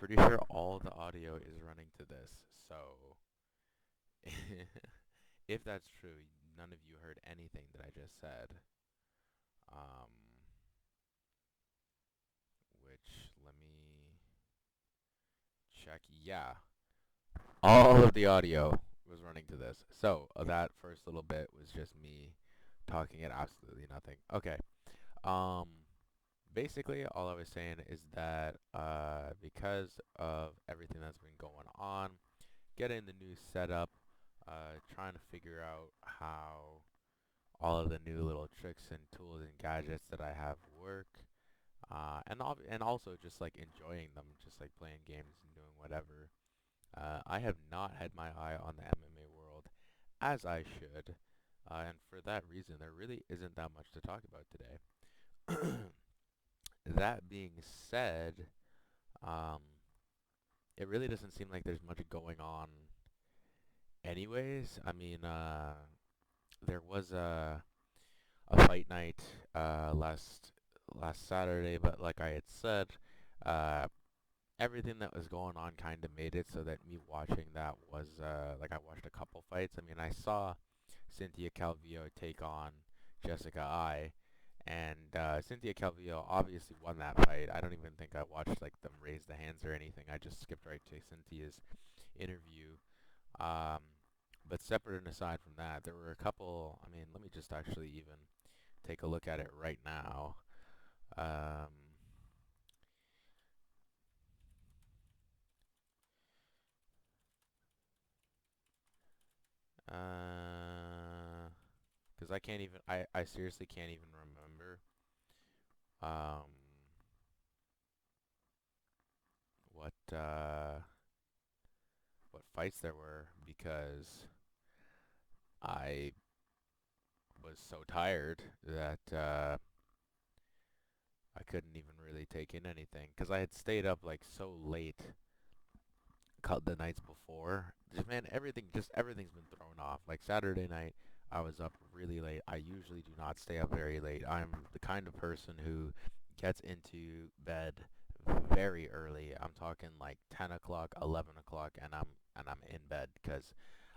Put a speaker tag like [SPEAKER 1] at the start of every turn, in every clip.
[SPEAKER 1] pretty sure all the audio is running to this. So, if that's true, none of you heard anything that I just said. Um, which let me check. Yeah, all of the audio was running to this. So, that first little bit was just me talking at absolutely nothing. Okay. Um, Basically, all I was saying is that because of everything that's been going on, getting the new setup, trying to figure out how all of the new little tricks and tools and gadgets that I have work, and also just like enjoying them, just like playing games and doing whatever. I have not had my eye on the MMA world as I should, and for that reason, there really isn't that much to talk about today. That being said, um, it really doesn't seem like there's much going on anyways. I mean, there was a fight night last Saturday, but like I had said, uh, everything that was going on kind of made it so that me watching that was like I watched a couple fights. I mean, I saw Cynthia Calvillo take on Jessica I, and Cynthia Calvillo obviously won that fight. I don't even think I watched like them raise the hands or anything. I just skipped right to Cynthia's interview. Um, but separate and aside from that, there were a couple. I mean, let me just actually even take a look at it right now. Um, because I can't even. I seriously can't even remember. Um, what what fights there were because I was so tired that I couldn't even really take in anything because I had stayed up like so late the nights before. Just man, everything's been thrown off. Like Saturday night, I was up really late. I usually do not stay up very late. I'm the kind of person who gets into bed very early. I'm talking like 10 o'clock, 11 o'clock, and I'm in bed because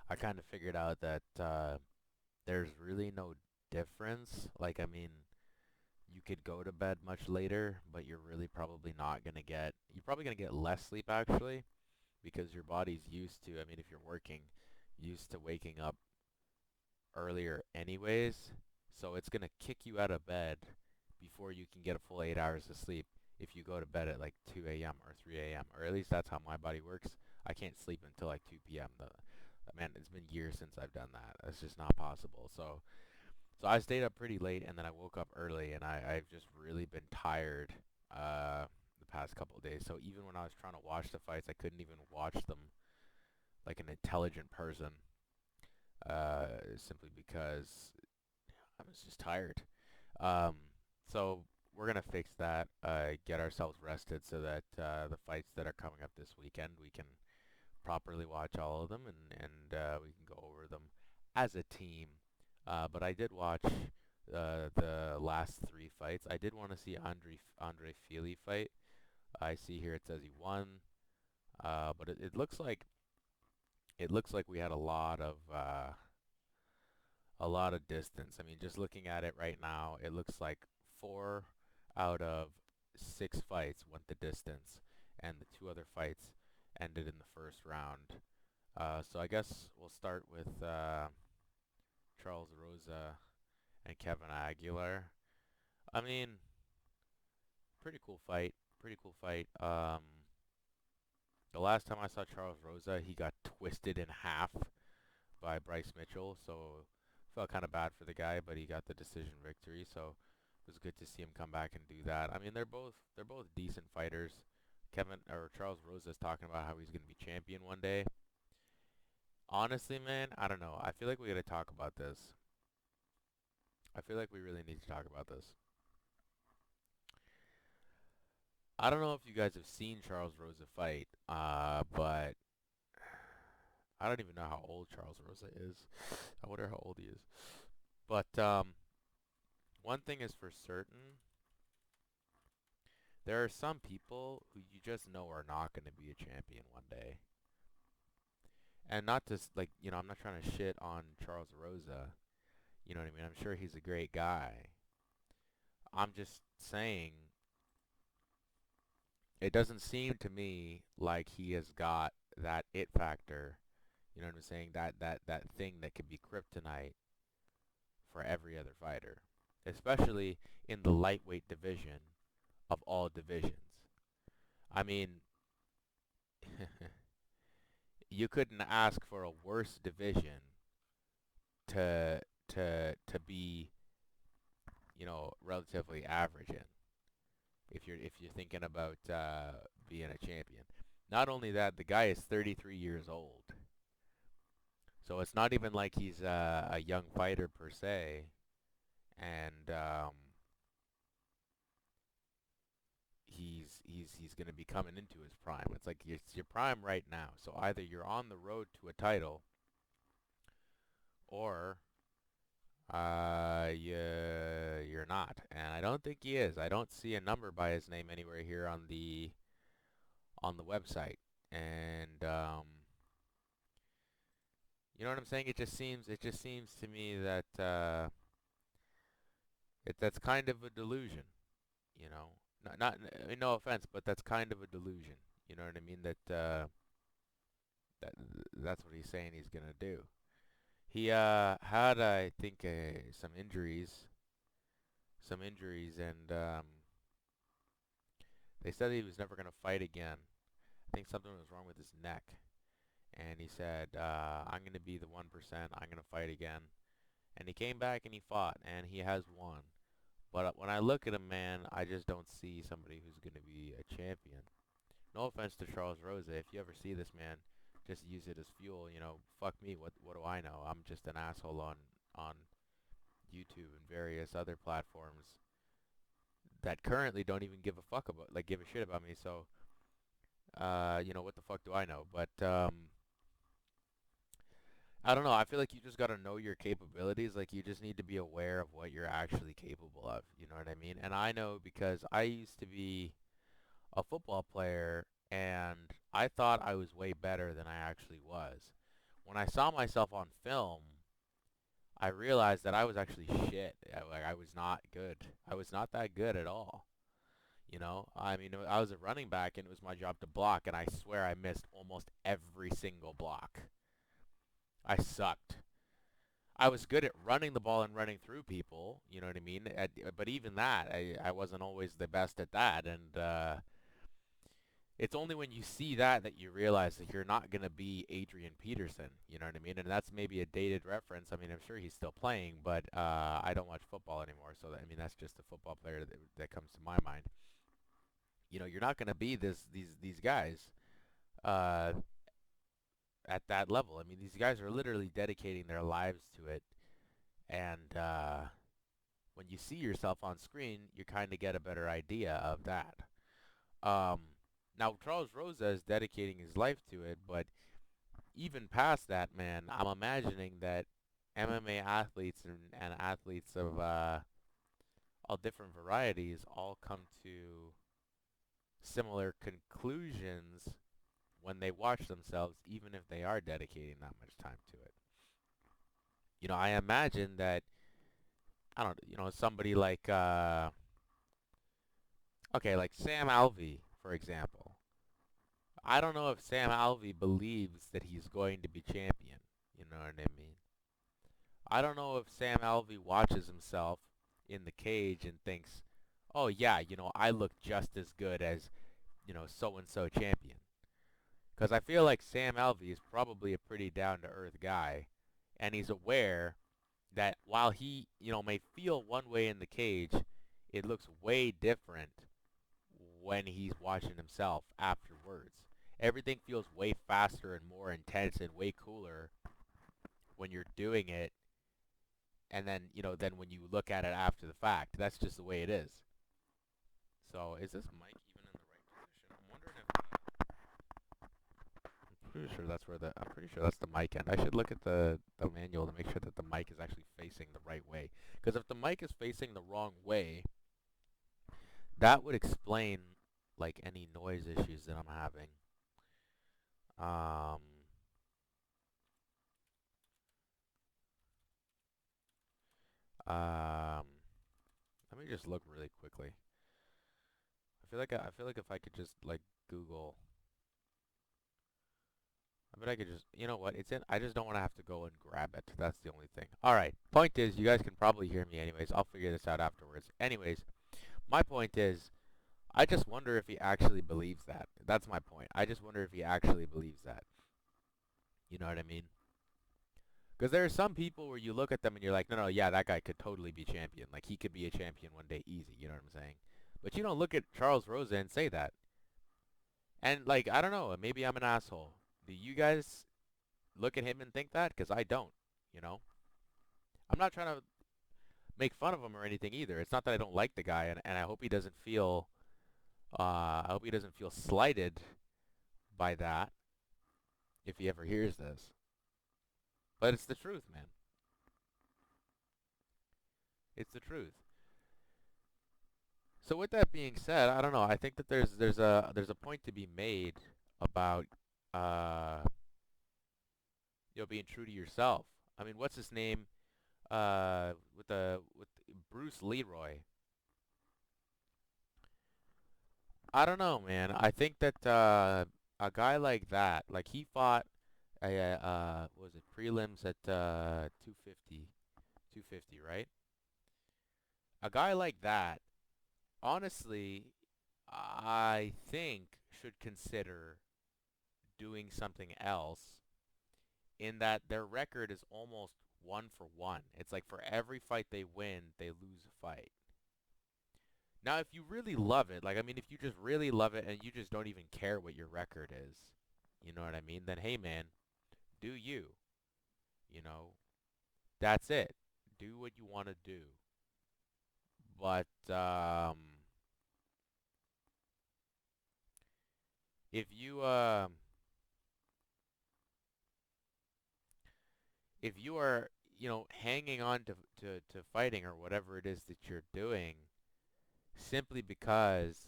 [SPEAKER 1] I kind of figured out that there's really no difference. Like, I mean, you could go to bed much later, but you're really probably not gonna get, you're probably gonna get less sleep actually, because your body's used to, I mean, if you're working, used to waking up earlier anyways, so it's gonna kick you out of bed before you can get a full 8 hours of sleep if you go to bed at like 2 a.m. or 3 a.m. or at least that's how my body works. I can't sleep until like 2 p.m. Man, it's been years since I've done that. That's just not possible. So I stayed up pretty late and then I woke up early and I've just really been tired the past couple of days. So even when I was trying to watch the fights, I couldn't even watch them like an intelligent person simply because I was just tired. Um, so we're gonna fix that, get ourselves rested so that the fights that are coming up this weekend we can properly watch all of them and we can go over them as a team. But I did watch the last three fights. I did want to see Andre Fili fight. I see here it says he won, but it looks like we had a lot of distance. I mean, just looking at it right now, it looks like 4 out of 6 fights went the distance, and the two other fights ended in the first round. So I guess we'll start with Charles Rosa and Kevin Aguilar. I mean, pretty cool fight. Pretty cool fight. The last time I saw Charles Rosa, he got twisted in half by Bryce Mitchell, so felt kind of bad for the guy, but he got the decision victory. So it was good to see him come back and do that. I mean, they're both decent fighters. Kevin or Charles Rosa is talking about how he's going to be champion one day. Honestly, man, I don't know. I feel like we got to talk about this. I feel like we really need to talk about this. I don't know if you guys have seen Charles Rosa fight, but I don't even know how old Charles Rosa is. I wonder how old he is. But one thing is for certain, There are some people who you just know are not going to be a champion one day. And not just like, I'm not trying to shit on Charles Rosa. You know what I mean? I'm sure he's a great guy. I'm just saying it doesn't seem to me like he has got that it factor. You know what I'm saying? That thing that could be kryptonite for every other fighter, especially in the lightweight division of all divisions. I mean, you couldn't ask for a worse division to to be, relatively average in if you're thinking about being a champion. Not only that, the guy is 33 years old. So it's not even like he's a young fighter per se, and he's going to be coming into his prime. It's like it's your prime right now. So either you're on the road to a title, or you're not. And I don't think he is. I don't see a number by his name anywhere here on the website. And you know what I'm saying? It just seems to me that that's kind of a delusion. You know, not no offense, but that's kind of a delusion. You know what I mean? That that's what he's saying he's gonna do. He had, I think, some injuries, and they said he was never gonna fight again. I think something was wrong with his neck, and he said, "I'm gonna be the 1%. I'm gonna fight again." And he came back and he fought, and he has won. But when I look at him, man, I just don't see somebody who's gonna be a champion. No offense to Charles Rosa. If you ever see this man, just use it as fuel. Fuck me. What do I know? I'm just an asshole on YouTube and various other platforms that currently don't even give a fuck about, like, give a shit about me. So, what the fuck do I know? But I don't know. I feel like you just gotta know your capabilities. Like, you just need to be aware of what you're actually capable of. You know what I mean? And I know because I used to be a football player, and I thought I was way better than I actually was. When I saw myself on film, I realized that I was actually shit. Like, I was not good. I was not that good at all. I mean, I was a running back, and it was my job to block, and I swear I missed almost every single block. I sucked. I was good at running the ball and running through people, you know what I mean? But even that, I wasn't always the best at that, and it's only when you see that you realize that you're not going to be Adrian Peterson, you know what I mean? And that's maybe a dated reference. I mean, I'm sure he's still playing, but I don't watch football anymore, so I mean, that's just a football player that comes to my mind. You're not going to be these guys uh, at that level. I mean, these guys are literally dedicating their lives to it, and when you see yourself on screen, you kind of get a better idea of that. Um, Now, Charles Rosa is dedicating his life to it, but even past that, man, I'm imagining that MMA athletes and athletes of all different varieties all come to similar conclusions when they watch themselves, even if they are dedicating that much time to it. I imagine that, I don't, somebody like, okay, like Sam Alvey, for example. I don't know if Sam Alvey believes that he's going to be champion. You know what I mean? I don't know if Sam Alvey watches himself in the cage and thinks, oh yeah, I look just as good as, so-and-so champion. Because I feel like Sam Alvey is probably a pretty down-to-earth guy, and he's aware that while he, may feel one way in the cage, it looks way different when he's watching himself afterwards. Everything feels way faster and more intense and way cooler when you're doing it, and then when you look at it after the fact. That's just the way it is. So is this mic even in the right position? I'm wondering if I'm pretty sure that's the mic end. I should look at the manual to make sure that the mic is actually facing the right way. Because if the mic is facing the wrong way, that would explain like any noise issues that I'm having. Um, um, Let me just look really quickly. I feel like if I could just like Google, I bet I could just, you know what? It's in. I just don't want to have to go and grab it. That's the only thing. All right. Point is, you guys can probably hear me anyways. I'll figure this out afterwards. Anyways, my point is, I just wonder if he actually believes that. That's my point. I just wonder if he actually believes that. You know what I mean? Because there are some people where you look at them and you're like, no, no, yeah, that guy could totally be champion. Like, he could be a champion one day easy. You know what I'm saying? But you don't look at Charles Rosa and say that. And, like, I don't know. Maybe I'm an asshole. Do you guys look at him and think that? Because I don't, you know? I'm not trying to make fun of him or anything either. It's not that I don't like the guy, and I hope he doesn't feel, I hope he doesn't feel slighted by that if he ever hears this. But it's the truth, man. It's the truth. So with that being said, I don't know. I think that there's a point to be made about uh being true to yourself. I mean, what's his name? With Bruce Leroy. I don't know, man. I think that a guy like that, like he fought a what was it, prelims at 250, 250, right? A guy like that, honestly, I think should consider doing something else in that their record is almost 1-for-1. It's like for every fight they win, they lose a fight. Now, if you really love it, like, I mean, if you just really love it and you just don't even care what your record is, you know what I mean? Then, hey, man, do you. You know, that's it. Do what you want to do. But, if you, if you are, hanging on to fighting or whatever it is that you're doing simply because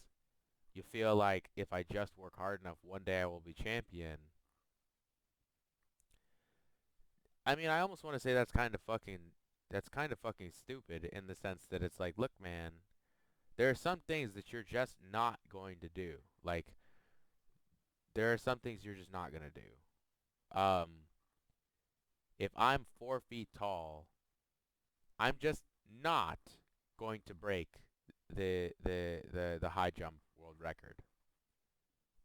[SPEAKER 1] you feel like if I just work hard enough, one day I will be champion. I mean, I almost want to say that's kind of fucking stupid in the sense that it's like, look, man, there are some things that you're just not going to do. Like, there are some things you're just not gonna do. If I'm 4 feet tall, I'm just not going to break the high jump world record.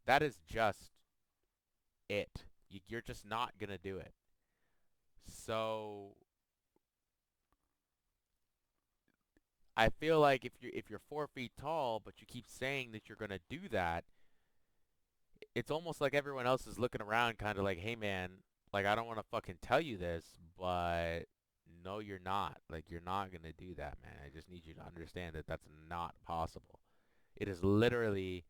[SPEAKER 1] That is just it. You're just not gonna do it. So I feel like if you're 4 feet tall, but you keep saying that you're gonna do that, it's almost like everyone else is looking around, kind of like, hey man, like I don't want to fucking tell you this, but no, you're not. Like you're not gonna do that, man. I just need you to understand that that's not possible. It is literally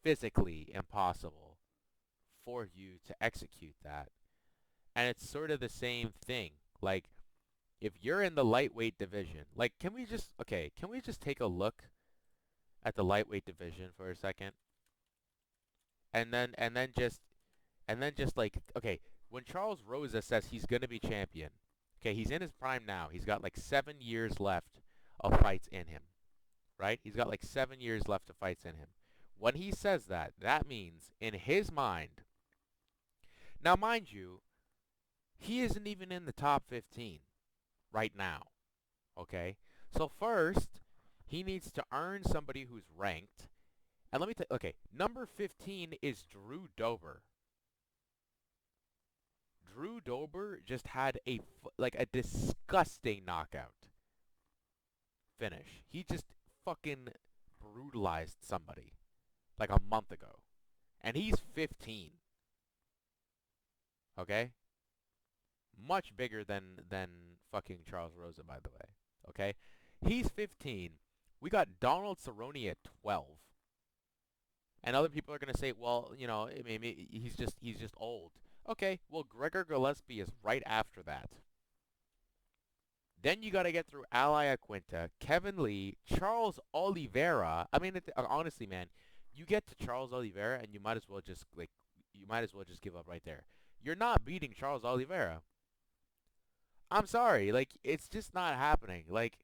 [SPEAKER 1] physically impossible for you to execute that. And it's sort of the same thing. Like if you're in the lightweight division, like can we just take a look at the lightweight division for a second? And then just like okay, when Charles Rosa says he's going to be champion, okay, he's in his prime now. He's got like 7 years left of fights in him, right? He's got like 7 years left of fights in him. When he says that, that means in his mind, now mind you, he isn't even in the top 15 right now, okay? So first, he needs to earn somebody who's ranked. And let me tell you, okay, number 15 is Drew Dober. Drew Dober just had a disgusting knockout finish. He just fucking brutalized somebody like a month ago. And he's 15. Okay? Much bigger than fucking Charles Rosa, by the way. Okay? He's 15. We got Donald Cerrone at 12. And other people are going to say, well, maybe he's just old. Okay, well, Gregor Gillespie is right after that. Then you got to get through Ali Aquinta, Kevin Lee, Charles Oliveira. I mean, honestly, man, You get to Charles Oliveira, and you might as well just give up right there. You're not beating Charles Oliveira. I'm sorry, like it's just not happening. Like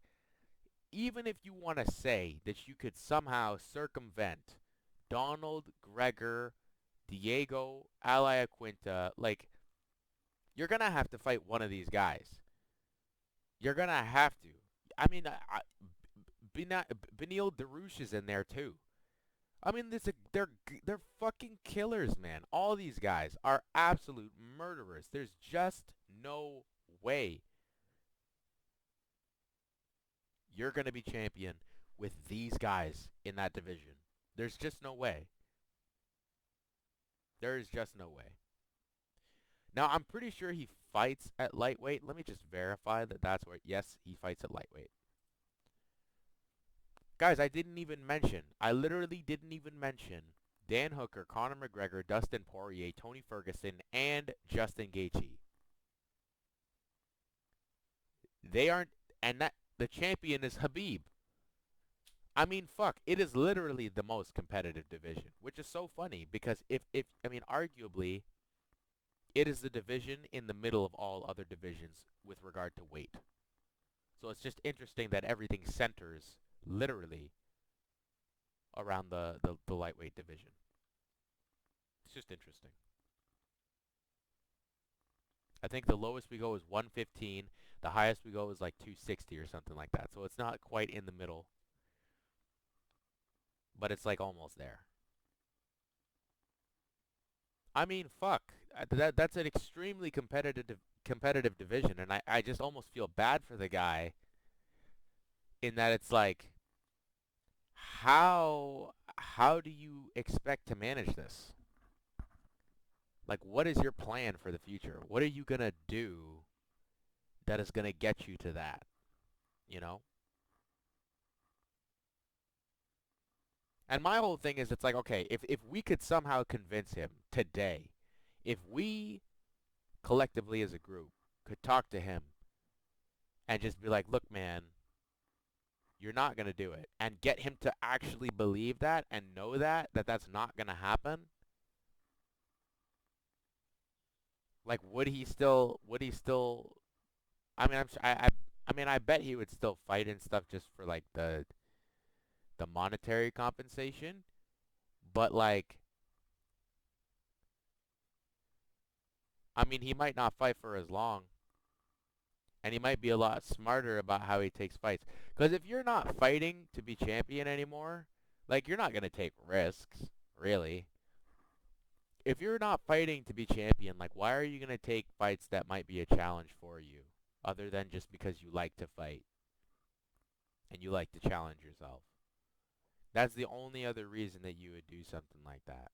[SPEAKER 1] even if you want to say that you could somehow circumvent Donald, Gregor, Diego, Alaquinta, like you're gonna have to fight one of these guys. You're gonna have to. I mean, Benil Darush is in there too. I mean, they're fucking killers, man. All these guys are absolute murderers. There's just no way you're gonna be champion with these guys in that division. There's just no way. There is just no way. Now, I'm pretty sure he fights at lightweight. Let me just verify that that's where. Yes, he fights at lightweight. Guys, I didn't even mention. I literally didn't even mention Dan Hooker, Conor McGregor, Dustin Poirier, Tony Ferguson, and Justin Gaethje. They aren't, and that the champion is Khabib. I mean, fuck, it is literally the most competitive division, which is so funny because if I mean, arguably, it is the division in the middle of all other divisions with regard to weight. So it's just interesting that everything centers literally around the lightweight division. It's just interesting. I think the lowest we go is 115. The highest we go is like 260 or something like that. So it's not quite in the middle, but it's like almost there. I mean, fuck. That's an extremely competitive division, and I just almost feel bad for the guy in that it's like how do you expect to manage this? Like, what is your plan for the future? What are you gonna do that is gonna get you to that? You know? And my whole thing is, it's like, okay, if we could somehow convince him today, if we collectively as a group could talk to him and just be like, look, man, you're not gonna do it, and get him to actually believe that and know that that's not gonna happen. Like, would he still? I mean, I mean, I bet he would still fight and stuff just for like the monetary compensation. But like, I mean, he might not fight for as long, and he might be a lot smarter about how he takes fights. Because if you're not fighting to be champion anymore, like you're not gonna take risks, really. If you're not fighting to be champion, like why are you gonna take fights that might be a challenge for you, other than just because you like to fight and you like to challenge yourself? That's the only other reason that you would do something like that.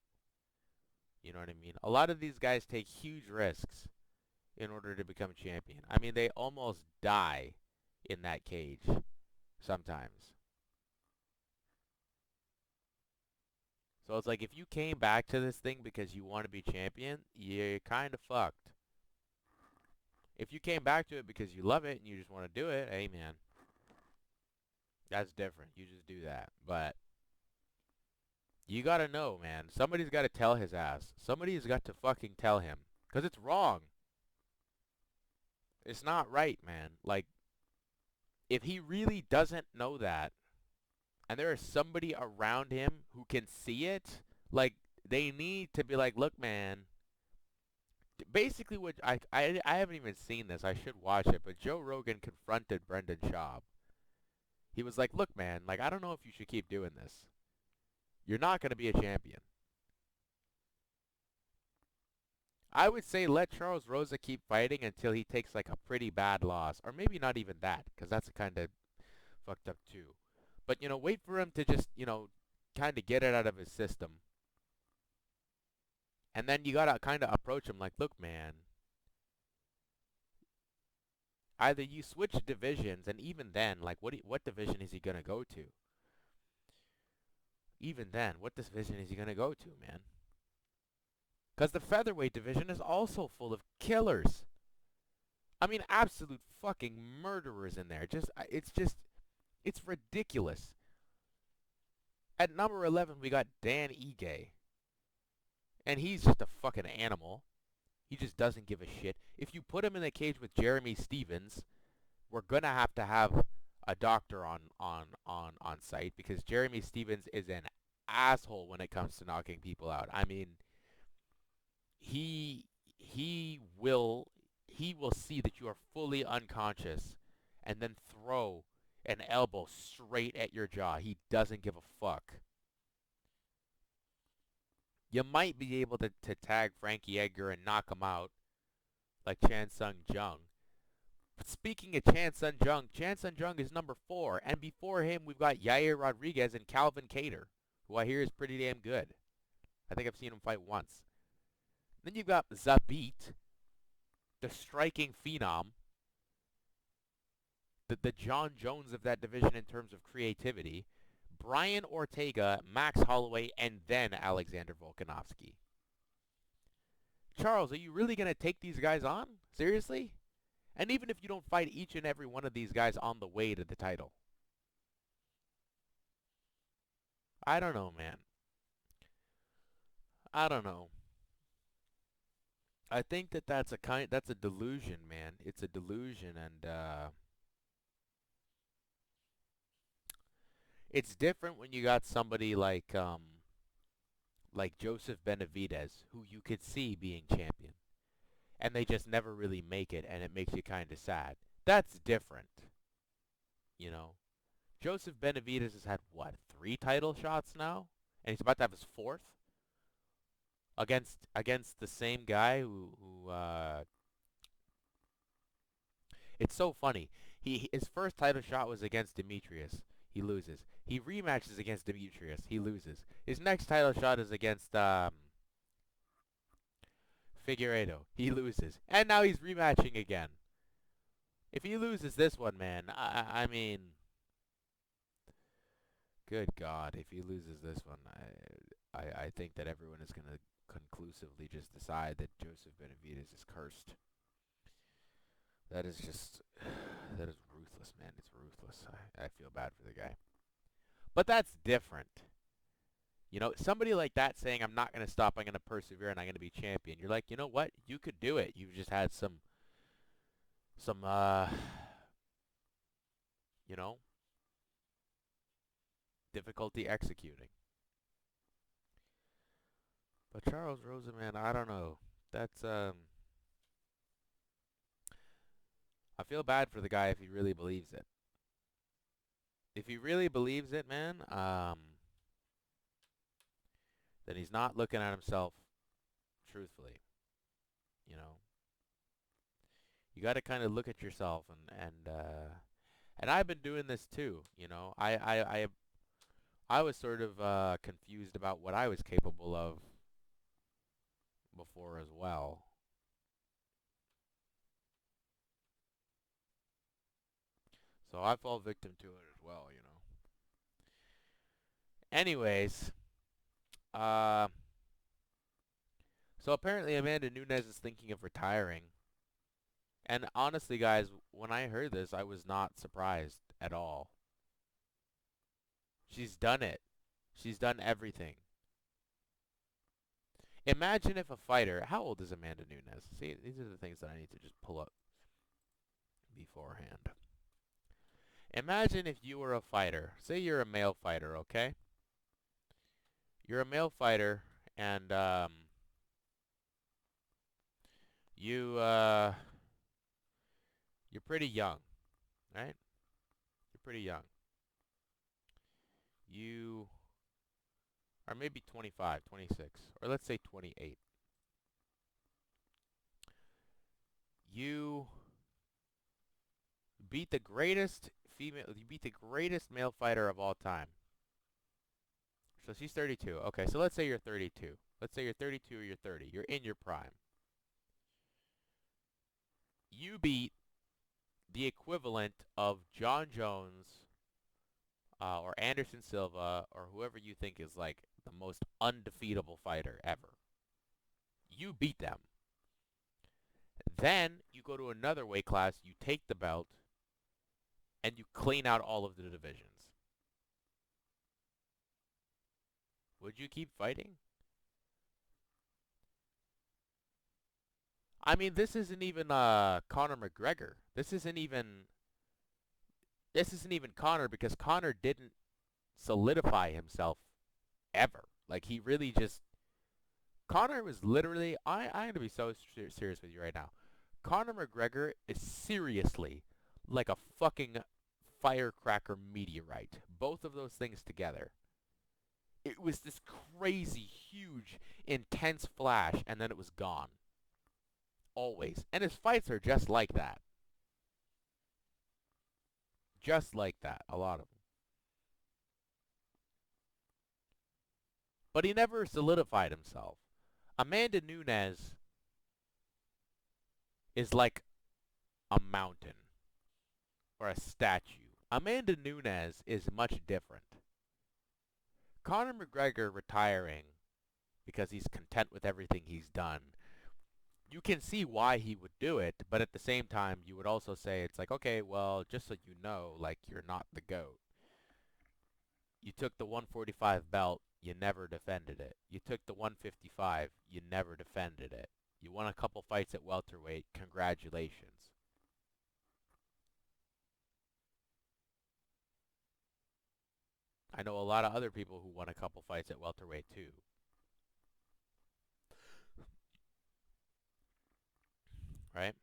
[SPEAKER 1] You know what I mean? A lot of these guys take huge risks in order to become champion. I mean, they almost die in that cage sometimes. So it's like if you came back to this thing because you want to be champion, you're kind of fucked. If you came back to it because you love it and you just want to do it, hey man, that's different. You just do that. But you gotta know, man. Somebody's gotta tell his ass. Somebody's got to fucking tell him. Because it's wrong. It's not right, man. Like, if he really doesn't know that, and there is somebody around him who can see it, like, they need to be like, look, man. Basically, what I haven't even seen this. I should watch it. But Joe Rogan confronted Brendan Schaub. He was like, look, man. Like, I don't know if you should keep doing this. You're not going to be a champion. I would say let Charles Rosa keep fighting until he takes like a pretty bad loss. Or maybe not even that, because that's kind of fucked up too. But, you know, wait for him to just, you know, kind of get it out of his system. And then you got to kind of approach him like, look, man, either you switch divisions, and even then, like, what division is he going to go to? Even then, what division is he going to go to, man? Because the featherweight division is also full of killers. I mean, absolute fucking murderers in there. It's ridiculous. At number 11, we got Dan Ige. And he's just a fucking animal. He just doesn't give a shit. If you put him in a cage with Jeremy Stevens, we're going to have a doctor on site because Jeremy Stevens is an asshole when it comes to knocking people out. I mean, he he will he will see that you are fully unconscious and then throw an elbow straight at your jaw. He doesn't give a fuck. You might be able to tag Frankie Edgar and knock him out like Chan Sung Jung. But speaking of Chan Sung Jung is number 4. And before him, we've got Yair Rodriguez and Calvin Cater, who I hear is pretty damn good. I think I've seen him fight once. Then you've got Zabit, the striking phenom, the John Jones of that division in terms of creativity. Brian Ortega, Max Holloway, and then Alexander Volkanovski. Charles, are you really going to take these guys on? Seriously? And even if you don't fight each and every one of these guys on the way to the title. I don't know, man. I don't know. I think that's a delusion, man. It's a delusion, and it's different when you got somebody like Joseph Benavidez, who you could see being champion, and they just never really make it, and it makes you kind of sad. That's different, you know. Joseph Benavidez has had what, 3 title shots now, and he's about to have his 4th against the same guy who it's so funny. His first title shot was against Demetrius. He loses. He rematches against Demetrius. He loses. His next title shot is against Figueiredo. He loses. And now he's rematching again. If he loses this one, man, I mean, good God, if he loses this one, I think that everyone is going to conclusively just decide that Joseph Benavidez is cursed. That is ruthless, man. It's ruthless. I feel bad for the guy. But that's different. You know, somebody like that saying, I'm not going to stop, I'm going to persevere, and I'm going to be champion. You're like, you know what? You could do it. You've just had some you know, difficulty executing. But Charles Rosa, man, I don't know. That's, I feel bad for the guy if he really believes it. If he really believes it, man, then he's not looking at himself truthfully. You know, you got to kind of look at yourself, and I've been doing this too. You know, I was sort of confused about what I was capable of before as well. So I fall victim to it as well, you know. Anyways, uh, so apparently Amanda Nunes is thinking of retiring. And honestly, guys, when I heard this, I was not surprised at all. She's done it. She's done everything. Imagine if a fighter... How old is Amanda Nunes? See, these are the things that I need to just pull up beforehand. Imagine if you were a fighter. Say you're a male fighter, okay? You're a male fighter, and you're pretty young, right? You're pretty young. You are maybe 25, 26, or let's say 28. You beat the greatest male fighter of all time. So she's 32. Okay, so let's say you're 32. Let's say you're 32 or you're 30. You're in your prime. You beat the equivalent of John Jones or Anderson Silva or whoever you think is like the most undefeatable fighter ever. You beat them. Then you go to another weight class, you take the belt, and you clean out all of the divisions. Would you keep fighting? I mean, this isn't even Conor McGregor. This isn't even Conor because Conor didn't solidify himself ever. Like he really just Conor was literally I'm going to be so serious with you right now. Conor McGregor is seriously like a fucking firecracker meteorite. Both of those things together. It was this crazy, huge, intense flash, and then it was gone. Always. And his fights are just like that. Just like that. A lot of them. But he never solidified himself. Amanda Nunes is like a mountain or a statue. Amanda Nunes is much different. Conor McGregor retiring because he's content with everything he's done. You can see why he would do it, but at the same time, you would also say it's like, okay, well, just so you know, like, you're not the GOAT. You took the 145 belt, you never defended it. You took the 155, you never defended it. You won a couple fights at welterweight, congratulations. I know a lot of other people who won a couple fights at welterweight too, right?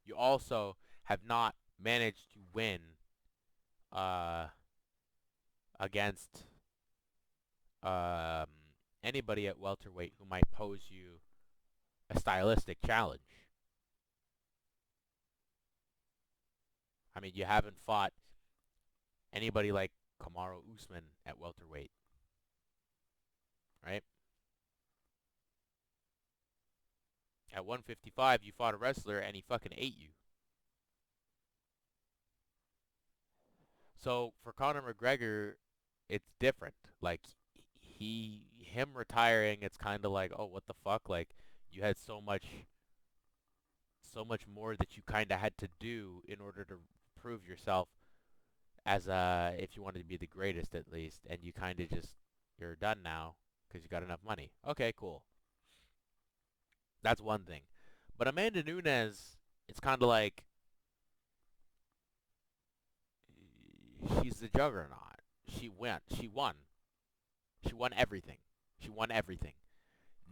[SPEAKER 1] You also have not managed to win uh, against um, anybody at welterweight who might pose you a stylistic challenge. I mean, you haven't fought anybody like Kamaru Usman at welterweight, right? At 155, you fought a wrestler and he fucking ate you. So for Conor McGregor, it's different. Like him retiring, it's kind of like, oh, what the fuck? Like you had so much more that you kind of had to do in order to prove yourself as if you wanted to be the greatest at least, and you kind of just you're done now because you got enough money. Okay, cool. That's one thing. But Amanda Nunes, it's kind of like she's the juggernaut. She went. She won. She won everything. She won everything.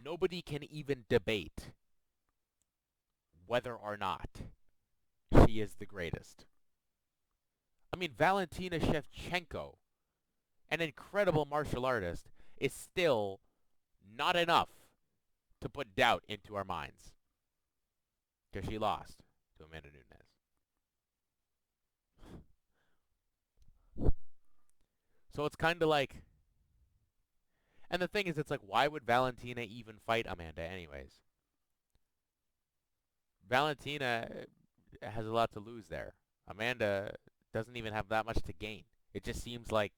[SPEAKER 1] Nobody can even debate whether or not she is the greatest. I mean, Valentina Shevchenko, an incredible martial artist, is still not enough to put doubt into our minds because she lost to Amanda Nunes. So it's kind of like, and the thing is, it's like, why would Valentina even fight Amanda anyways? Valentina has a lot to lose there. Amanda doesn't even have that much to gain. It just seems like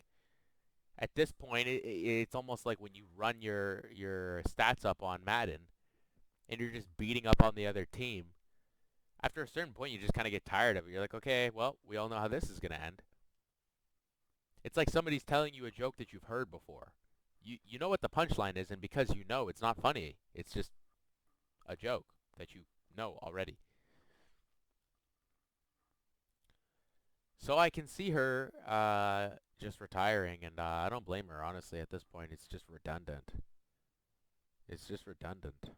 [SPEAKER 1] at this point, it's almost like when you run your stats up on Madden and you're just beating up on the other team. After a certain point, you just kind of get tired of it. You're like, okay, well, we all know how this is going to end. It's like somebody's telling you a joke that you've heard before. You know what the punchline is, and because you know it's not funny, it's just a joke that you know already. So I can see her just retiring, and I don't blame her, honestly, at this point. It's just redundant. It's just redundant.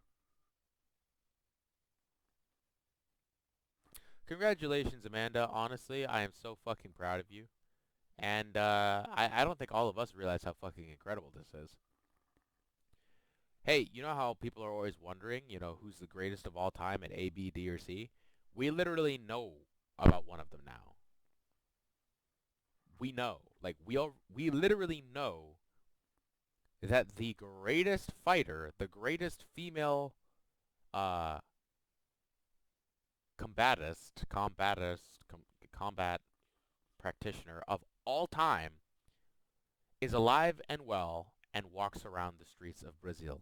[SPEAKER 1] Congratulations, Amanda. Honestly, I am so fucking proud of you. And I don't think all of us realize how fucking incredible this is. Hey, you know how people are always wondering, who's the greatest of all time at A, B, D, or C? We literally know about one of them now. We know. Like, we literally know that the greatest fighter, the greatest female uh, combat practitioner of all time is alive and well and walks around the streets of Brazil.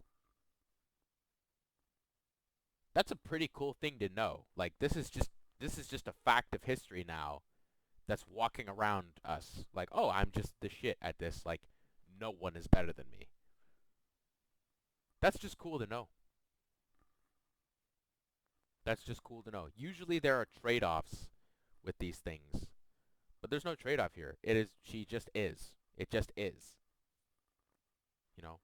[SPEAKER 1] That's a pretty cool thing to know. Like this is just a fact of history now that's walking around us. Like, oh, I'm just the shit at this. Like no one is better than me. That's just cool to know. That's just cool to know. Usually there are trade-offs with these things, but there's no trade-off here. It is, she just is. It just is. You know?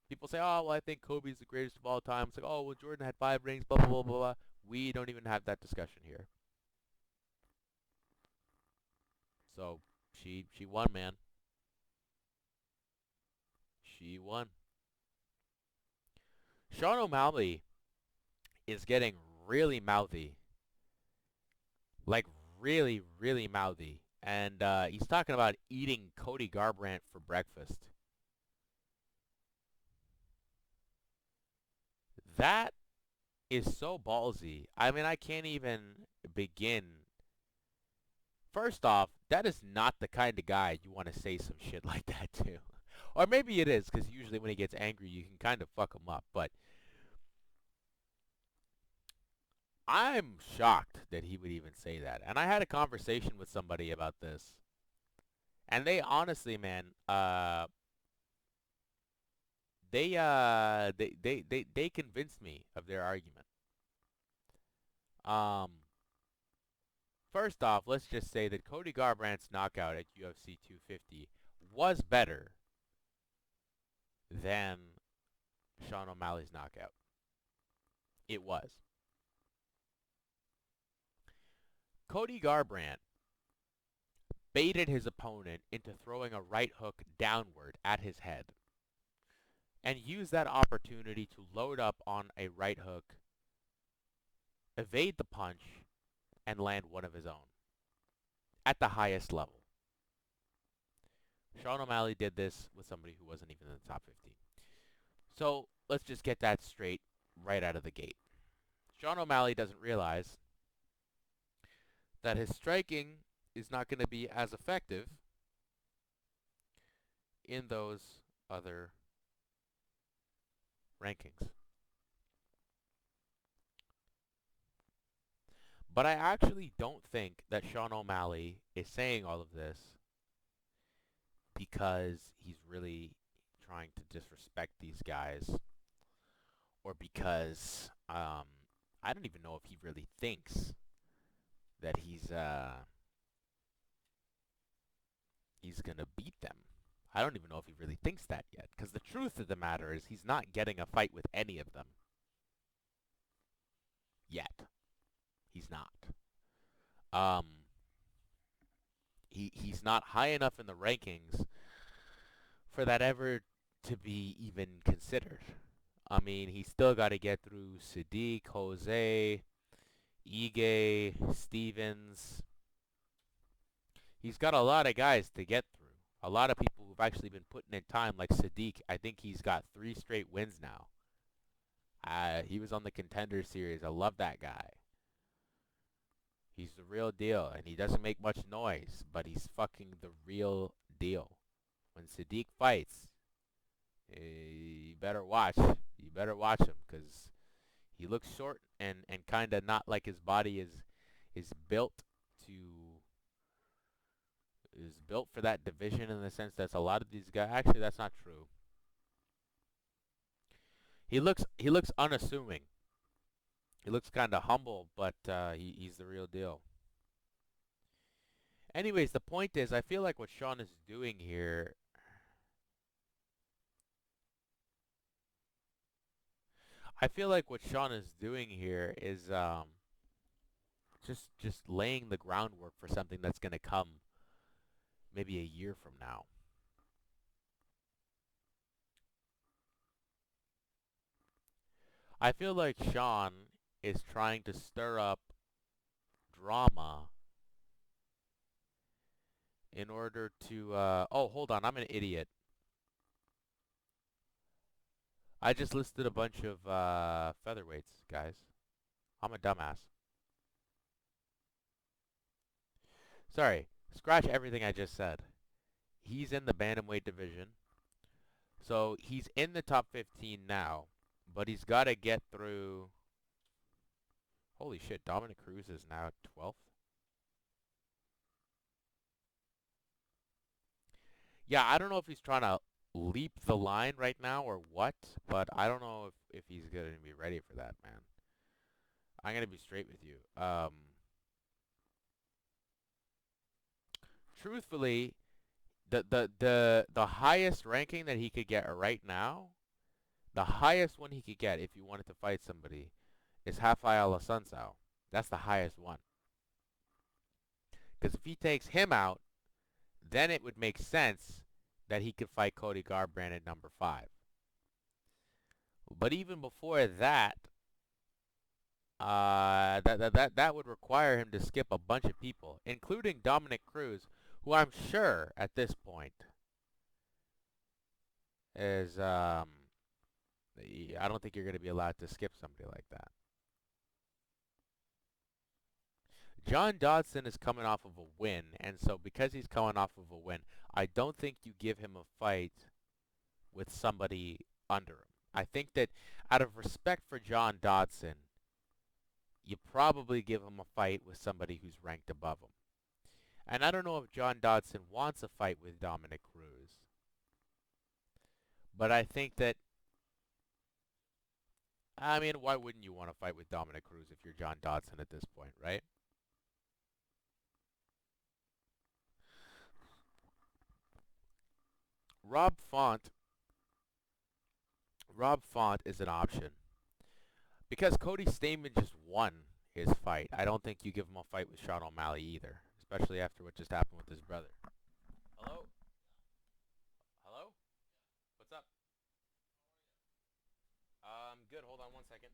[SPEAKER 1] People say, oh, well, I think Kobe's the greatest of all time. It's like, oh, well, Jordan had 5 rings, blah, blah, blah, blah, blah. We don't even have that discussion here. So, she won, man. She won. Sean O'Malley is getting really mouthy. Like, really, really mouthy. And he's talking about eating Cody Garbrandt for breakfast. That is so ballsy. I mean, I can't even begin. First off, that is not the kind of guy you want to say some shit like that to. Or maybe it is, because usually when he gets angry, you can kind of fuck him up. But I'm shocked that he would even say that. And I had a conversation with somebody about this. And they honestly, man, they convinced me of their argument. Um, First off, let's just say that Cody Garbrandt's knockout at UFC 250 was better than Sean O'Malley's knockout. It was. Cody Garbrandt baited his opponent into throwing a right hook downward at his head and used that opportunity to load up on a right hook, evade the punch, and land one of his own at the highest level. Sean O'Malley did this with somebody who wasn't even in the top 15. So let's just get that straight right out of the gate. Sean O'Malley doesn't realize that his striking is not going to be as effective in those other rankings. But I actually don't think that Sean O'Malley is saying all of this because he's really trying to disrespect these guys, or because I don't even know if he really thinks that he's gonna beat them. I don't even know if he really thinks that yet, because the truth of the matter is he's not getting a fight with any of them yet. He's not. Um, he's not high enough in the rankings for that ever to be even considered. I mean, he's still got to get through Sadiq, Jose, Ige, Stevens. He's got a lot of guys to get through. A lot of people who've actually been putting in time, like Sadiq. I think he's got 3 straight wins now. He was on the Contender Series. I love that guy. He's the real deal, and he doesn't make much noise, but he's fucking the real deal. When Sadiq fights, you better watch. You better watch him, because he looks short and kind of not like his body is built to is built for that division, in the sense that a lot of these guys, actually that's not true. He looks unassuming. He looks kind of humble, but he's the real deal. Anyways, the point is, I feel like what Sean is doing here, is just laying the groundwork for something that's going to come maybe a year from now. I feel like Sean is trying to stir up drama in order to oh, hold on, I'm an idiot. I just listed a bunch of featherweights, guys. I'm a dumbass. Sorry, scratch everything I just said. He's in the bantamweight division. So he's in the top 15 now, but he's got to get through. Holy shit, Dominic Cruz is now 12th. Yeah, I don't know if he's trying to leap the line right now or what, but I don't know if he's gonna be ready for that, man. I'm gonna be straight with you. Truthfully, the highest ranking that he could get right now, the highest one he could get if you wanted to fight somebody, is Rafael Assunção. That's the highest one. Because if he takes him out, then it would make sense that he could fight Cody Garbrandt at number 5. But even before that, that would require him to skip a bunch of people, including Dominic Cruz, who I'm sure at this point is I don't think you're going to be allowed to skip somebody like that. John Dodson is coming off of a win, and so because he's coming off of a win, I don't think you give him a fight with somebody under him. I think that out of respect for John Dodson, you probably give him a fight with somebody who's ranked above him. And I don't know if John Dodson wants a fight with Dominic Cruz, but I think that, I mean, why wouldn't you want to fight with Dominic Cruz if you're John Dodson at this point, right? Rob Font, Rob Font is an option because Cody Stamen just won his fight. I don't think you give him a fight with Sean O'Malley either, especially after what just happened with his brother. Hello? Hello? What's up? Good. Hold on one second.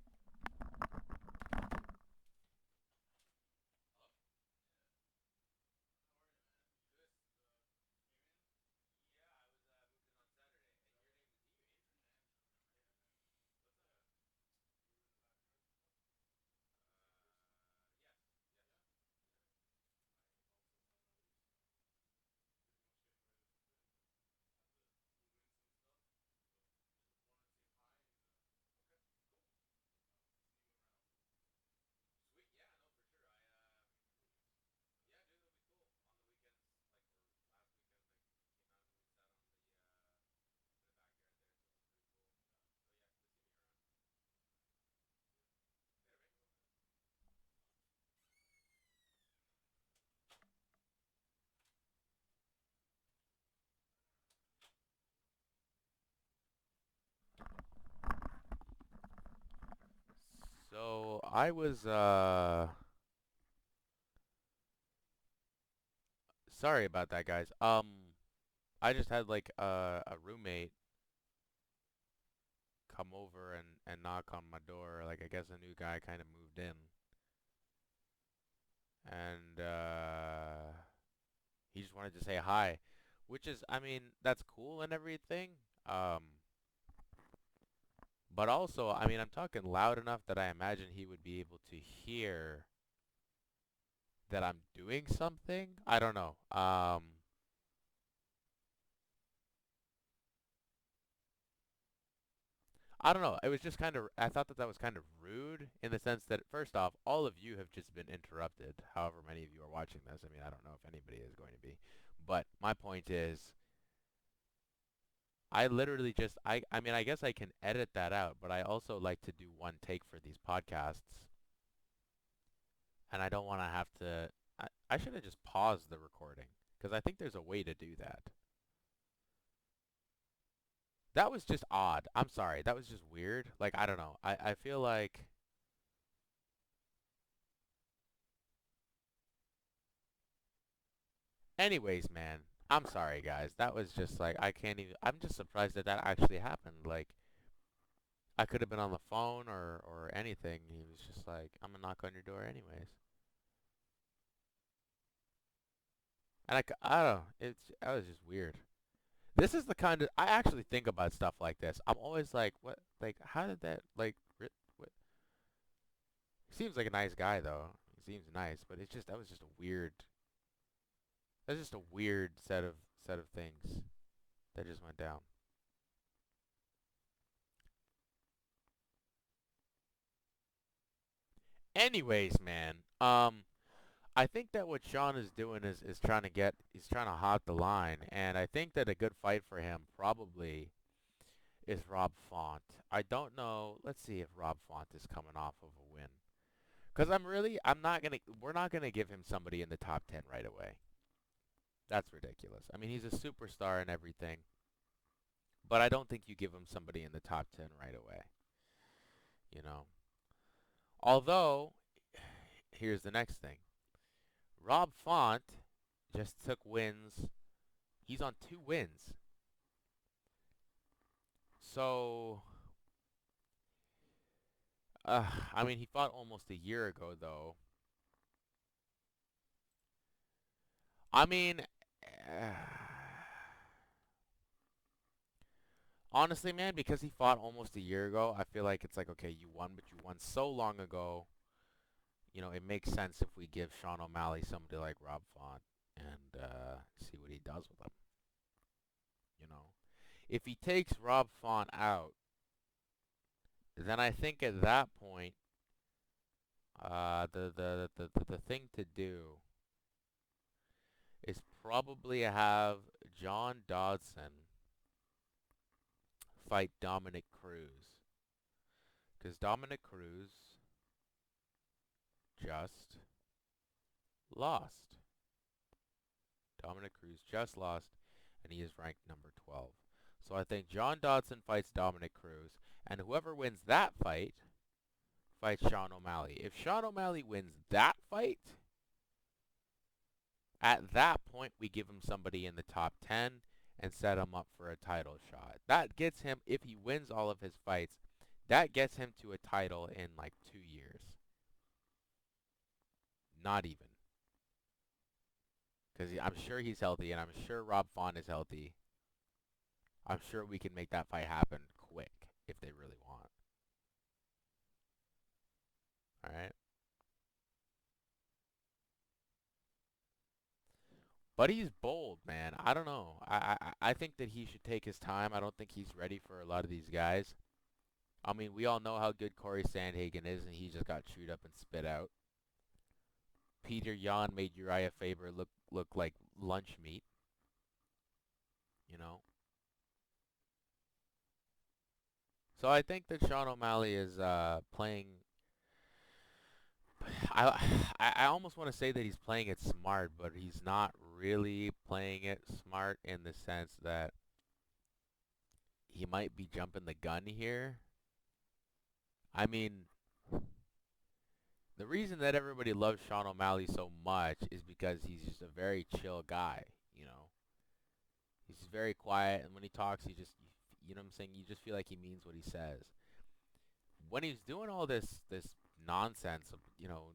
[SPEAKER 1] So I was sorry about that, guys. I just had like a roommate come over and knock on my door. Like I guess a new guy kind of moved in, and he just wanted to say hi, which is, I mean, that's cool and everything. Um, but also, I mean, I'm talking loud enough that I imagine he would be able to hear that I'm doing something. I don't know. I don't know. It was just kind of, I thought that that was kind of rude in the sense that, first off, all of you have just been interrupted, however many of you are watching this. I mean, I don't know if anybody is going to be. But my point is, I literally just, I mean, I guess I can edit that out, but I also like to do one take for these podcasts, and I don't want to have to, I should have just paused the recording, because I think there's a way to do that. That was just odd. I'm sorry. That was just weird. Like, I don't know. I feel like, anyways, man, I'm sorry, guys. That was just like, I can't even, I'm just surprised that that actually happened. Like, I could have been on the phone or anything. He was just like, I'm gonna knock on your door anyways. And I don't know. That was just weird. This is the kind of, I actually think about stuff like this. I'm always like, what, like, how did that, like, what? He seems like a nice guy, though. He seems nice, but it's just, that was just a weird, that's just a weird set of things that just went down. Anyways, man, I think that what Sean is doing is trying to get, he's trying to hog the line, and I think that a good fight for him probably is Rob Font. I don't know. Let's see if Rob Font is coming off of a win. Because I'm not gonna, we're not gonna give him somebody in the top 10 right away. That's ridiculous. I mean, he's a superstar and everything, but I don't think you give him somebody in the top 10 right away. You know. Although, here's the next thing. Rob Font just took wins. He's on 2 wins. So, I mean, he fought almost a year ago, though. I mean, honestly, man, because he fought almost a year ago, I feel like it's like, okay, you won, but you won so long ago. You know, it makes sense if we give Sean O'Malley somebody like Rob Font and see what he does with him. You know, if he takes Rob Font out, then I think at that point, the thing to do is probably have John Dodson fight Dominic Cruz, because Dominic Cruz just lost. Dominic Cruz just lost, and he is ranked number 12. So I think John Dodson fights Dominic Cruz, and whoever wins that fight fights Sean O'Malley. If Sean O'Malley wins that fight, at that point we give him somebody in the top 10 and set him up for a title shot. That gets him, if he wins all of his fights, that gets him to a title in like 2 years. Not even. Because I'm sure he's healthy, and I'm sure Rob Font is healthy. I'm sure we can make that fight happen quick if they really want. Alright? But he's bold, man. I don't know. I think that he should take his time. I don't think he's ready for a lot of these guys. I mean, we all know how good Corey Sandhagen is, and he just got chewed up and spit out. Peter Yan made Uriah Faber look like lunch meat. You know? So I think that Sean O'Malley is playing. I almost want to say that he's playing it smart, but he's not really playing it smart in the sense that he might be jumping the gun here. I mean, the reason that everybody loves Sean O'Malley so much is because he's just a very chill guy, you know. He's very quiet, and when he talks, he just, you know what I'm saying? You just feel like he means what he says. When he's doing all this nonsense of, you know,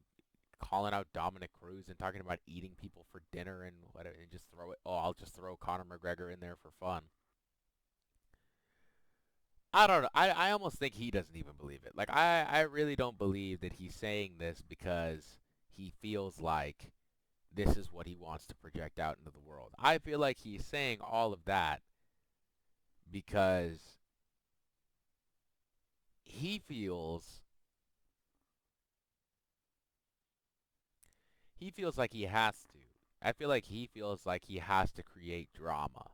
[SPEAKER 1] calling out Dominic Cruz and talking about eating people for dinner and whatever, and just throw it, oh, I'll just throw Conor McGregor in there for fun. I don't know. I almost think he doesn't even believe it. Like, I really don't believe that he's saying this because he feels like this is what he wants to project out into the world. I feel like he's saying all of that because he feels like he has to. I feel like he feels like he has to create drama.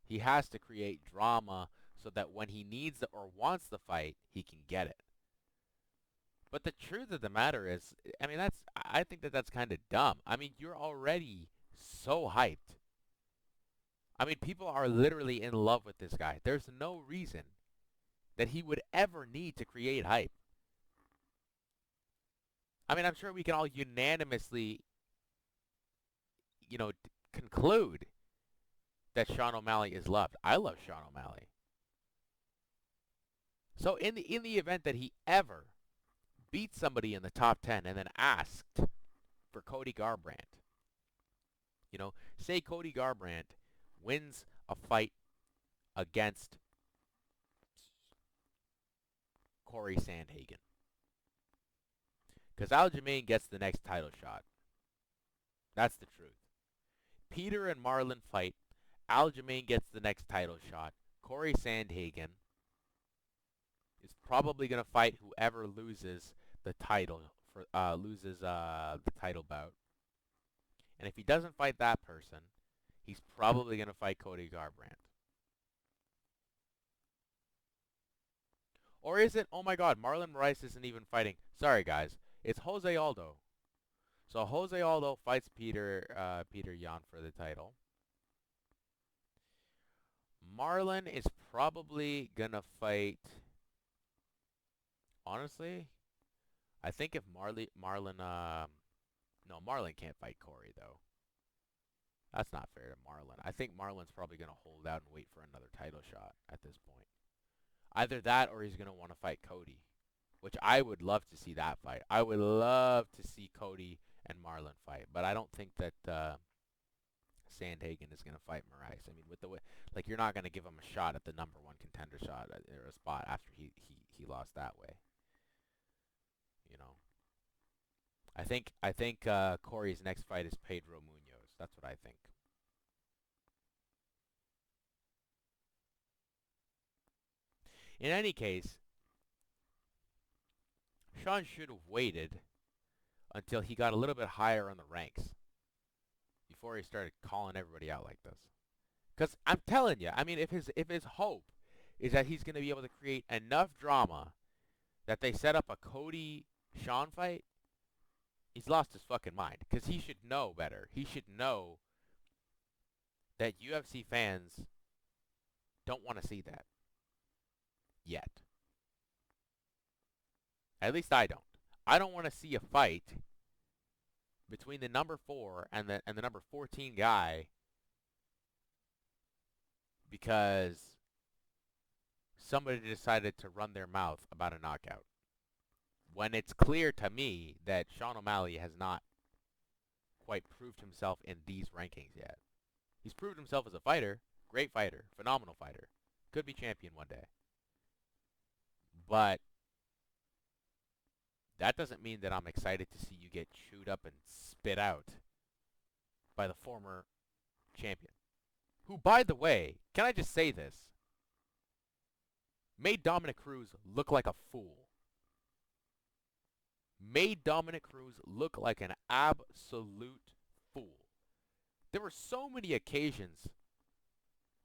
[SPEAKER 1] He has to create drama so that when he needs or wants the fight, he can get it. But the truth of the matter is, I mean, I think that that's kind of dumb. I mean, you're already so hyped. I mean, people are literally in love with this guy. There's no reason that he would ever need to create hype. I mean, I'm sure we can all unanimously, you know, conclude that Sean O'Malley is loved. I love Sean O'Malley. So in the event that he ever beats somebody in the top 10 and then asked for Cody Garbrandt, you know, say Cody Garbrandt wins a fight against Corey Sandhagen. Because Aljamain gets the next title shot. That's the truth. Peter and Marlon fight. Aljamain gets the next title shot. Corey Sandhagen is probably going to fight whoever loses the title for the title bout. And if he doesn't fight that person, he's probably gonna fight Cody Garbrandt. Or is it? Oh my God, Marlon Moraes isn't even fighting. Sorry guys, it's Jose Aldo. So Jose Aldo fights Peter Yan for the title. Marlon is probably gonna fight. Honestly, I think if no, Marlon can't fight Corey though. That's not fair to Marlon. I think Marlon's probably gonna hold out and wait for another title shot at this point. Either that or he's gonna want to fight Cody, which I would love to see that fight. I would love to see Cody and Marlon fight, but I don't think that Sandhagen is gonna fight Moraes. I mean, with the way, like, you're not gonna give him a shot at the #1 contender shot or a spot after he lost that way. You know, I think Corey's next fight is Pedro Munoz. That's what I think. In any case, Sean should have waited until he got a little bit higher on the ranks before he started calling everybody out like this. Because I'm telling you, I mean, if his hope is that he's going to be able to create enough drama that they set up a Cody Sean fight, he's lost his fucking mind. Because he should know better. He should know that UFC fans don't want to see that yet. At least I don't. I don't want to see a fight between the #4 and the #14 guy because somebody decided to run their mouth about a knockout. When it's clear to me that Sean O'Malley has not quite proved himself in these rankings yet. He's proved himself as a fighter, great fighter, phenomenal fighter, could be champion one day. But that doesn't mean that I'm excited to see you get chewed up and spit out by the former champion. Who, by the way, can I just say this? Made Dominic Cruz look like a fool. Made Dominic Cruz look like an absolute fool. There were so many occasions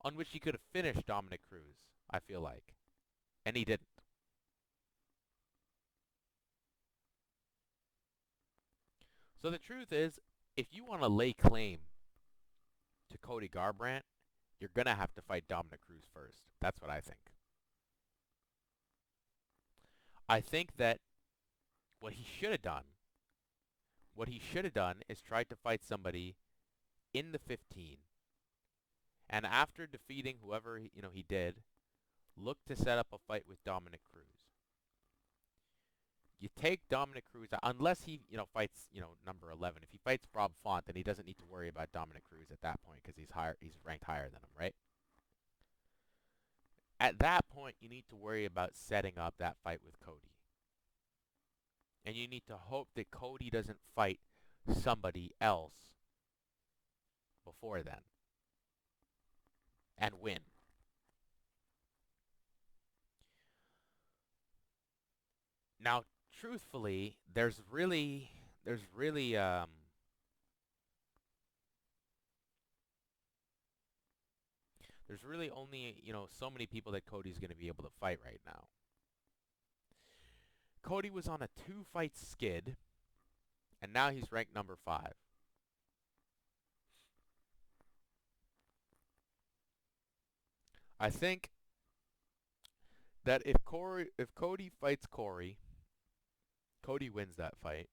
[SPEAKER 1] on which he could have finished Dominic Cruz, I feel like. And he didn't. So the truth is, if you want to lay claim to Cody Garbrandt, you're going to have to fight Dominic Cruz first. That's what I think. I think that what he should have done is tried to fight somebody in the 15. And after defeating whoever he did, look to set up a fight with Dominic Cruz. You take Dominic Cruz, unless he, fights, number 11. If he fights Rob Font, then he doesn't need to worry about Dominic Cruz at that point because he's ranked higher than him, right? At that point, you need to worry about setting up that fight with Cody. And you need to hope that Cody doesn't fight somebody else before then and win. Now, truthfully, there's really only, so many people that Cody's going to be able to fight right now. Cody was on a 2-fight skid, and now he's ranked number 5. I think that if Cody fights Corey, Cody wins that fight.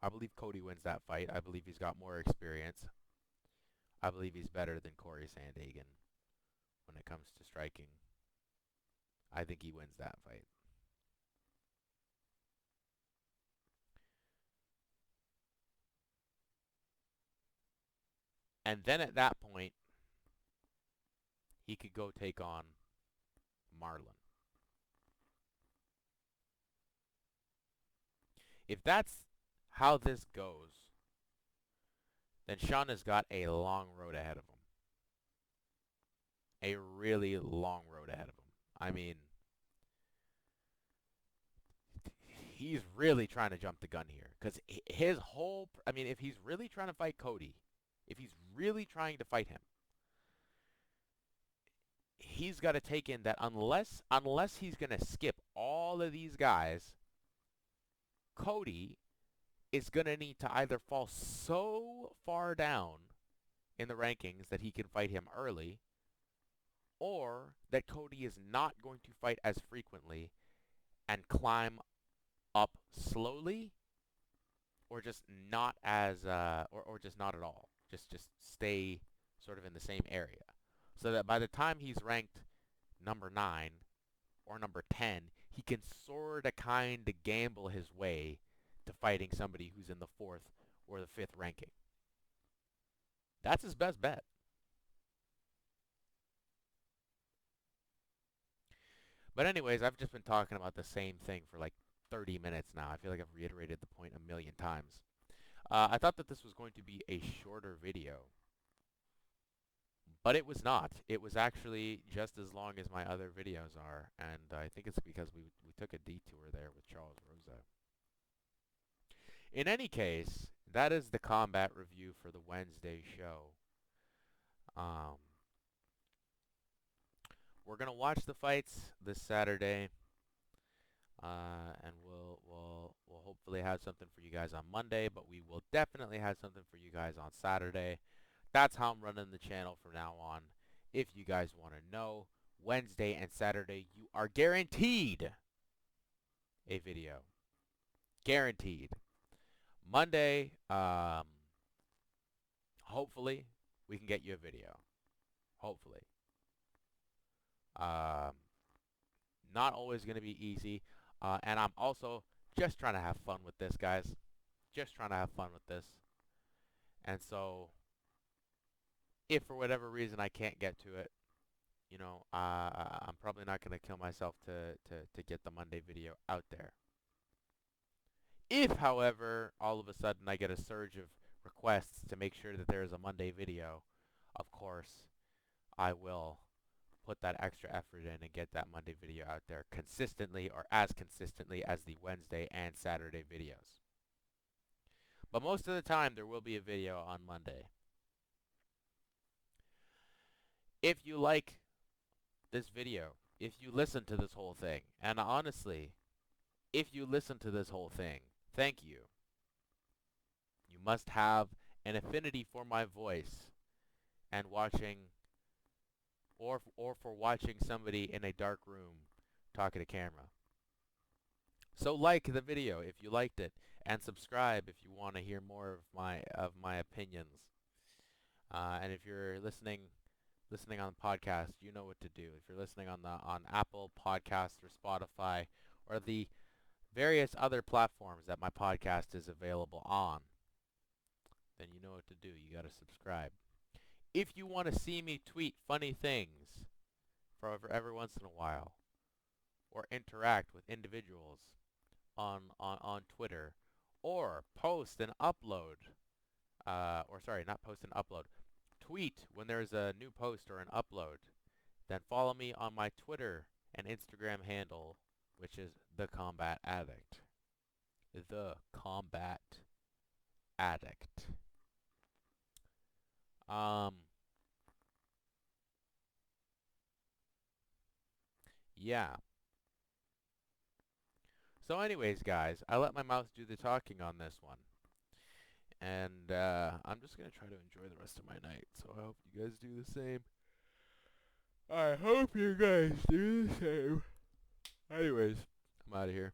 [SPEAKER 1] I believe Cody wins that fight. I believe he's got more experience. I believe he's better than Corey Sandhagen when it comes to striking. I think he wins that fight. And then at that point, he could go take on Marlon. If that's how this goes, then Sean has got a long road ahead of him. A really long road ahead of him. I mean, he's really trying to jump the gun here. Because his whole, I mean, if he's really trying to fight Cody, if he's really trying to fight him, he's got to take in that unless he's going to skip all of these guys, Cody is going to need to either fall so far down in the rankings that he can fight him early, or that Cody is not going to fight as frequently and climb up slowly, or just not as or just not at all. Just stay sort of in the same area. So that by the time he's ranked number 9 or number 10, he can sort of kind of gamble his way to fighting somebody who's in the 4th or the 5th ranking. That's his best bet. But anyways, I've just been talking about the same thing for like 30 minutes now. I feel like I've reiterated the point a million times. I thought that this was going to be a shorter video, but it was not. It was actually just as long as my other videos are, and I think it's because we took a detour there with Charles Rosa. In any case, that is the combat review for the Wednesday show. We're gonna watch the fights this Saturday, and we'll hopefully have something for you guys on Monday, but we will definitely have something for you guys on Saturday. That's how I'm running the channel from now on. If you guys want to know, Wednesday and Saturday, you are guaranteed a video. Guaranteed. Monday, hopefully, we can get you a video. Hopefully. Not always going to be easy. And I'm also just trying to have fun with this, guys. Just trying to have fun with this. And so, if for whatever reason I can't get to it, you know, I'm probably not going to kill myself to get the Monday video out there. If, however, all of a sudden I get a surge of requests to make sure that there is a Monday video, of course, I will put that extra effort in and get that Monday video out there consistently, or as consistently as the Wednesday and Saturday videos. But most of the time, there will be a video on Monday. If you like this video, if you listen to this whole thing, and honestly, if you listen to this whole thing, thank you. You must have an affinity for my voice and watching, or for watching somebody in a dark room talking to camera. So like the video if you liked it, and subscribe if you want to hear more of my opinions. And if you're listening on the podcast, you know what to do. If you're listening on Apple Podcasts or Spotify or the various other platforms that my podcast is available on, then you know what to do. You got to subscribe. If you want to see me tweet funny things for every once in a while, or interact with individuals on Twitter, or post and upload, or sorry, not post and upload, tweet when there's a new post or an upload, then follow me on my Twitter and Instagram handle, which is The Combat Addict. The Combat Addict. Yeah. So anyways, guys, I let my mouth do the talking on this one. And I'm just going to try to enjoy the rest of my night. So I hope you guys do the same. I hope you guys do the same. Anyways, I'm out of here.